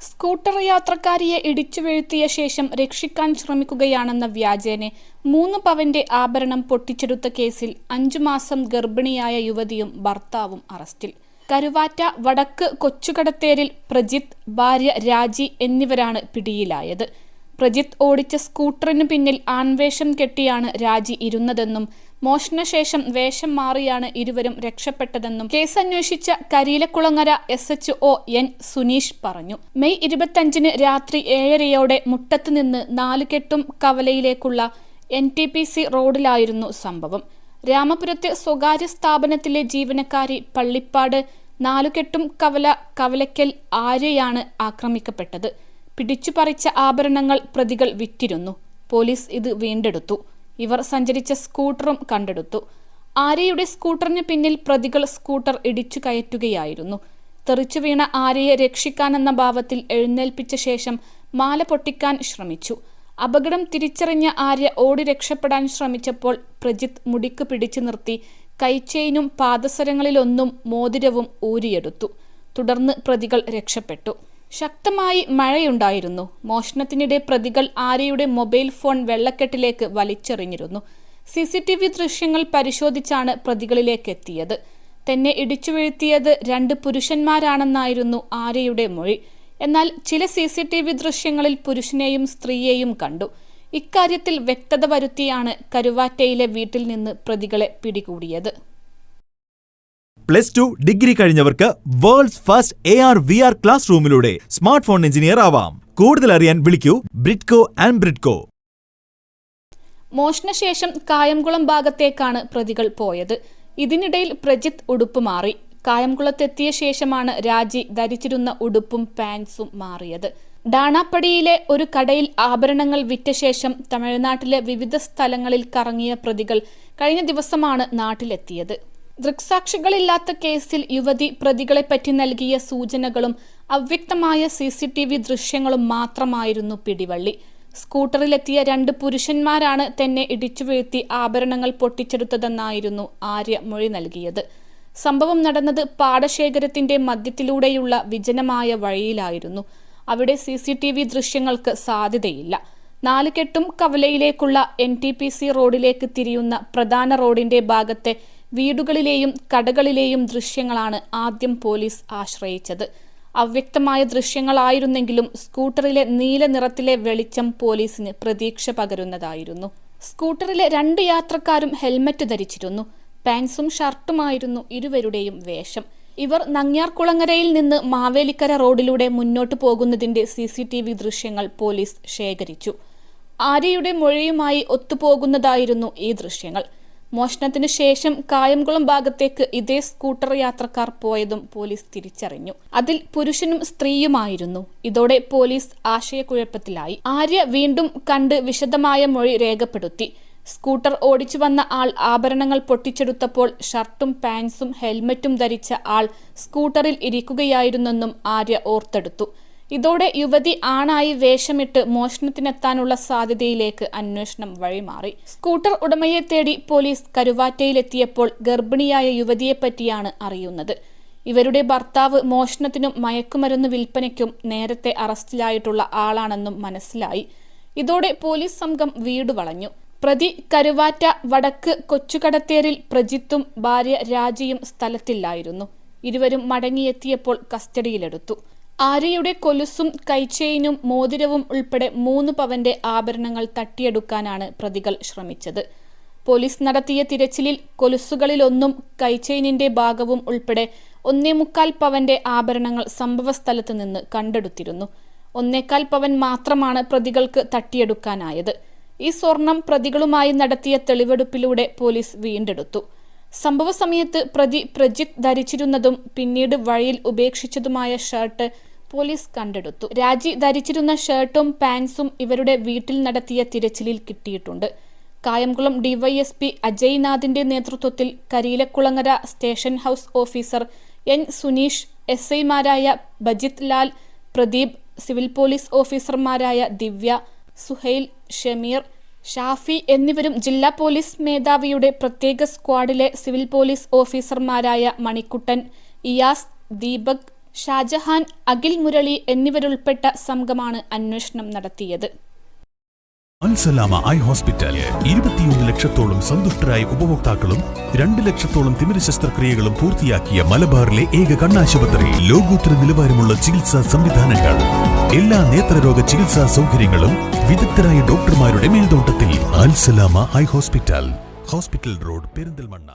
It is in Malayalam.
സ്കൂട്ടർ യാത്രക്കാരിയെ ഇടിച്ചു വീഴ്ത്തിയ ശേഷം രക്ഷിക്കാൻ ശ്രമിക്കുകയാണെന്ന വ്യാജേന 3 പവന്റെ ആഭരണം പൊട്ടിച്ചെടുത്ത കേസിൽ 5 മാസം ഗർഭിണിയായ യുവതിയും ഭർത്താവും അറസ്റ്റിൽ. കരുവാറ്റ വടക്ക് കൊച്ചുകടത്തേരിൽ പ്രജിത്ത്, ഭാര്യ രാജി എന്നിവരാണ് പിടിയിലായത്. പ്രജിത്ത് ഓടിച്ച സ്കൂട്ടറിന് പിന്നിൽ ആൺവേഷം കെട്ടിയാണ് രാജി ഇരുന്നതെന്നും മോഷണശേഷം വേഷം മാറിയാണ് ഇരുവരും രക്ഷപ്പെട്ടതെന്നും കേസന്വേഷിച്ച കരിയിലക്കുളങ്ങര SHO N സുനീഷ് പറഞ്ഞു. മെയ് 25 രാത്രി 7:30 മുട്ടത്ത് നിന്ന് നാലുകെട്ടും കവലയിലേക്കുള്ള NTPC റോഡിലായിരുന്നു സംഭവം. രാമപുരത്തെ സ്വകാര്യ സ്ഥാപനത്തിലെ ജീവനക്കാരി പള്ളിപ്പാട് നാലുകെട്ടും കവലയ്ക്കൽ ആര്യയാണ് ആക്രമിക്കപ്പെട്ടത്. പിടിച്ചുപറിച്ച ആഭരണങ്ങൾ പ്രതികൾ വിറ്റിരുന്നു. പോലീസ് ഇത് വീണ്ടെടുത്തു. ഇവർ സഞ്ചരിച്ച സ്കൂട്ടറും കണ്ടെടുത്തു. ആര്യയുടെ സ്കൂട്ടറിന് പിന്നിൽ പ്രതികൾ സ്കൂട്ടർ ഇടിച്ചു കയറ്റുകയായിരുന്നു. തെറിച്ചു വീണ ആര്യയെ രക്ഷിക്കാനെന്ന ഭാവത്തിൽ എഴുന്നേൽപ്പിച്ച ശേഷം മാല പൊട്ടിക്കാൻ ശ്രമിച്ചു. അപകടം തിരിച്ചറിഞ്ഞ ആര്യ ഓടി രക്ഷപ്പെടാൻ ശ്രമിച്ചപ്പോൾ പ്രജിത്ത് മുടിക്ക് പിടിച്ചു നിർത്തി കൈച്ചെയിനും പാദസരങ്ങളിലൊന്നും മോതിരവും ഊരിയെടുത്തു. തുടർന്ന് പ്രതികൾ രക്ഷപ്പെട്ടു. ശക്തമായി മഴയുണ്ടായിരുന്നു. മോഷണത്തിനിടെ പ്രതികൾ ആര്യയുടെ മൊബൈൽ ഫോൺ വെള്ളക്കെട്ടിലേക്ക് വലിച്ചെറിഞ്ഞിരുന്നു. CCTV ദൃശ്യങ്ങൾ പരിശോധിച്ചാണ് പ്രതികളിലേക്ക് എത്തിയത്. തന്നെ ഇടിച്ചു വീഴ്ത്തിയത് 2 പുരുഷന്മാരാണെന്നായിരുന്നു ആര്യയുടെ മൊഴി. എന്നാൽ ചില CCTV ദൃശ്യങ്ങളിൽ പുരുഷനെയും സ്ത്രീയെയും കണ്ടു. ഇക്കാര്യത്തിൽ വ്യക്തത വരുത്തിയാണ് കരുവാറ്റയിലെ വീട്ടിൽ നിന്ന് പ്രതികളെ പിടികൂടിയത്. +2 ഡിഗ്രി കഴിഞ്ഞവർക്ക് വേൾഡ്സ് ഫസ്റ്റ് AR/VR ക്ലാസ് റൂമിലൂടെ സ്മാർട്ട് ഫോൺ എഞ്ചിനീയർ ആവാം. കൂടുതൽ അറിയാൻ വിളിക്കൂ ബ്രിഡ്കോ. മോഷണശേഷം കായംകുളം ഭാഗത്തേക്കാണ് പ്രതികൾ പോയത്. ഇതിനിടയിൽ പ്രജിത്ത് ഉടുപ്പ് മാറി. കായംകുളത്തെത്തിയ ശേഷമാണ് രാജി ധരിച്ചിരുന്ന ഉടുപ്പും പാൻസും മാറിയത്. ഡാണാപ്പടിയിലെ ഒരു കടയിൽ ആഭരണങ്ങൾ വിറ്റ ശേഷം തമിഴ്നാട്ടിലെ വിവിധ സ്ഥലങ്ങളിൽ കറങ്ങിയ പ്രതികൾ കഴിഞ്ഞ ദിവസമാണ് നാട്ടിലെത്തിയത്. ദൃക്സാക്ഷികളില്ലാത്ത കേസിൽ യുവതി പ്രതികളെപ്പറ്റി നൽകിയ സൂചനകളും അവ്യക്തമായ CCTV ദൃശ്യങ്ങളും മാത്രമായിരുന്നു പിടിവള്ളി. സ്കൂട്ടറിലെത്തിയ 2 പുരുഷന്മാരാണ് തന്നെ ഇടിച്ചു വീഴ്ത്തി ആഭരണങ്ങൾ പൊട്ടിച്ചെടുത്തതെന്നായിരുന്നു ആര്യ മൊഴി നൽകിയത്. സംഭവം നടന്നത് പാടശേഖരത്തിന്റെ മധ്യത്തിലൂടെയുള്ള വിജനമായ വഴിയിലായിരുന്നു. അവിടെ CCTV ദൃശ്യങ്ങൾക്ക് സാധ്യതയില്ല. നാലുകെട്ടും കവലയിലേക്കുള്ള NTPC റോഡിലേക്ക് തിരിയുന്ന പ്രധാന റോഡിന്റെ ഭാഗത്തെ വീടുകളിലെയും കടകളിലെയും ദൃശ്യങ്ങളാണ് ആദ്യം പോലീസ് ആശ്രയിച്ചത്. അവ്യക്തമായ ദൃശ്യങ്ങളായിരുന്നെങ്കിലും സ്കൂട്ടറിലെ നീല നിറത്തിലെ വെളിച്ചം പോലീസിന് പ്രതീക്ഷ പകരുന്നതായിരുന്നു. സ്കൂട്ടറിലെ 2 യാത്രക്കാരും ഹെൽമറ്റ് ധരിച്ചിരുന്നു. പാൻസും ഷർട്ടുമായിരുന്നു ഇരുവരുടെയും വേഷം. ഇവർ നങ്ങ്യാർകുളങ്ങരയിൽ നിന്ന് മാവേലിക്കര റോഡിലൂടെ മുന്നോട്ടു പോകുന്നതിന്റെ CCTV ദൃശ്യങ്ങൾ പോലീസ് ശേഖരിച്ചു. ആര്യയുടെ മൊഴിയുമായി ഒത്തുപോകുന്നതായിരുന്നു ഈ ദൃശ്യങ്ങൾ. മോഷണത്തിനു ശേഷം കായംകുളം ഭാഗത്തേക്ക് ഇതേ സ്കൂട്ടർ യാത്രക്കാർ പോയതും പോലീസ് തിരിച്ചറിഞ്ഞു. അതിൽ പുരുഷനും സ്ത്രീയുമായിരുന്നു. ഇതോടെ പോലീസ് ആശയക്കുഴപ്പത്തിലായി. ആര്യ വീണ്ടും കണ്ട് വിശദമായ മൊഴി രേഖപ്പെടുത്തി. സ്കൂട്ടർ ഓടിച്ചു വന്ന ആൾ ആഭരണങ്ങൾ പൊട്ടിച്ചെടുത്തപ്പോൾ ഷർട്ടും പാൻസും ഹെൽമറ്റും ധരിച്ച ആൾ സ്കൂട്ടറിൽ ഇരിക്കുകയായിരുന്നെന്നും ആര്യ ഓർത്തെടുത്തു. ഇതോടെ യുവതി ആണായി വേഷമിട്ട് മോഷണത്തിനെത്താനുള്ള സാധ്യതയിലേക്ക് അന്വേഷണം വഴിമാറി. സ്കൂട്ടർ ഉടമയെ തേടി പോലീസ് കരുവാറ്റയിലെത്തിയപ്പോൾ ഗർഭിണിയായ യുവതിയെപ്പറ്റിയാണ് അറിയുന്നത്. ഇവരുടെ ഭർത്താവ് മോഷണത്തിനും മയക്കുമരുന്ന് വിൽപ്പനയ്ക്കും നേരത്തെ അറസ്റ്റിലായിട്ടുള്ള ആളാണെന്നും മനസ്സിലായി. ഇതോടെ പോലീസ് സംഘം വീട് വളഞ്ഞു. പ്രതി കരുവാറ്റ വടക്ക് കൊച്ചുകടത്തേരിൽ പ്രജിത്തും ഭാര്യ രാജിയും സ്ഥലത്തില്ലായിരുന്നു. ഇരുവരും മടങ്ങിയെത്തിയപ്പോൾ കസ്റ്റഡിയിലെടുത്തു. ആര്യയുടെ കൊലുസും കൈച്ചെയിനും മോതിരവും ഉൾപ്പെടെ 3 പവന്റെ ആഭരണങ്ങൾ തട്ടിയെടുക്കാനാണ് പ്രതികൾ ശ്രമിച്ചത്. പോലീസ് നടത്തിയ തിരച്ചിലിൽ കൊലുസുകളിലൊന്നും കൈച്ചെയിനിന്റെ ഭാഗവും ഉൾപ്പെടെ 1.25 പവന്റെ ആഭരണങ്ങൾ സംഭവസ്ഥലത്ത് നിന്ന് കണ്ടെടുത്തിരുന്നു. 1.25 പവൻ മാത്രമാണ് പ്രതികൾക്ക് തട്ടിയെടുക്കാനായത്. ഈ സ്വർണം പ്രതികളുമായി നടത്തിയ തെളിവെടുപ്പിലൂടെ പോലീസ് വീണ്ടെടുത്തു. സംഭവ സമയത്ത് പ്രതി പ്രജിത്ത് ധരിച്ചിരുന്നതും പിന്നീട് വഴിയിൽ ഉപേക്ഷിച്ചതുമായ ഷർട്ട് പോലീസ് കണ്ടെടുത്തു. രാജി ധരിച്ചിരുന്ന ഷർട്ടും പാൻസും ഇവരുടെ വീട്ടിൽ നടത്തിയ തിരച്ചിലിൽ കിട്ടിയിട്ടുണ്ട്. കായംകുളം DYSP അജയ്നാഥിന്റെ നേതൃത്വത്തിൽ Kariyilakulangara station house officer N Suneesh, SI മാരായ ബജിത് ലാൽ, പ്രദീപ്, സിവിൽ പോലീസ് ഓഫീസർമാരായ ദിവ്യ, സുഹൈൽ, ഷമീർ, ഷാഫി എന്നിവരും ജില്ലാ പോലീസ് മേധാവിയുടെ പ്രത്യേക സ്ക്വാഡിലെ സിവിൽ പോലീസ് ഓഫീസർമാരായ മണിക്കുട്ടൻ, ഇയാസ്, ദീപക്, ഷാജഹാൻ, അഖിൽ മുരളി എന്നിവരുൾപ്പെട്ട സംഘമാണ് അന്വേഷണം നടത്തിയത്. അൽസലാമ ഐ ഹോസ്പിറ്റൽ 21 ലക്ഷത്തോളം സന്തുഷ്ടരായ ഉപഭോക്താക്കളും 2 ലക്ഷത്തോളം തിമിര ശസ്ത്രക്രിയകളും പൂർത്തിയാക്കിയ മലബാറിലെ ഏക കണ്ണാശുപത്രി. ലോകോത്തര നിലവാരമുള്ള ചികിത്സാ സംവിധാനങ്ങൾ, എല്ലാ നേത്രരോഗ ചികിത്സാ സൗകര്യങ്ങളും വിദഗ്ധരായ ഡോക്ടർമാരുടെ മേൽനോട്ടത്തിൽ. Al Salama eye hospital, hospital road, Perinthalmanna.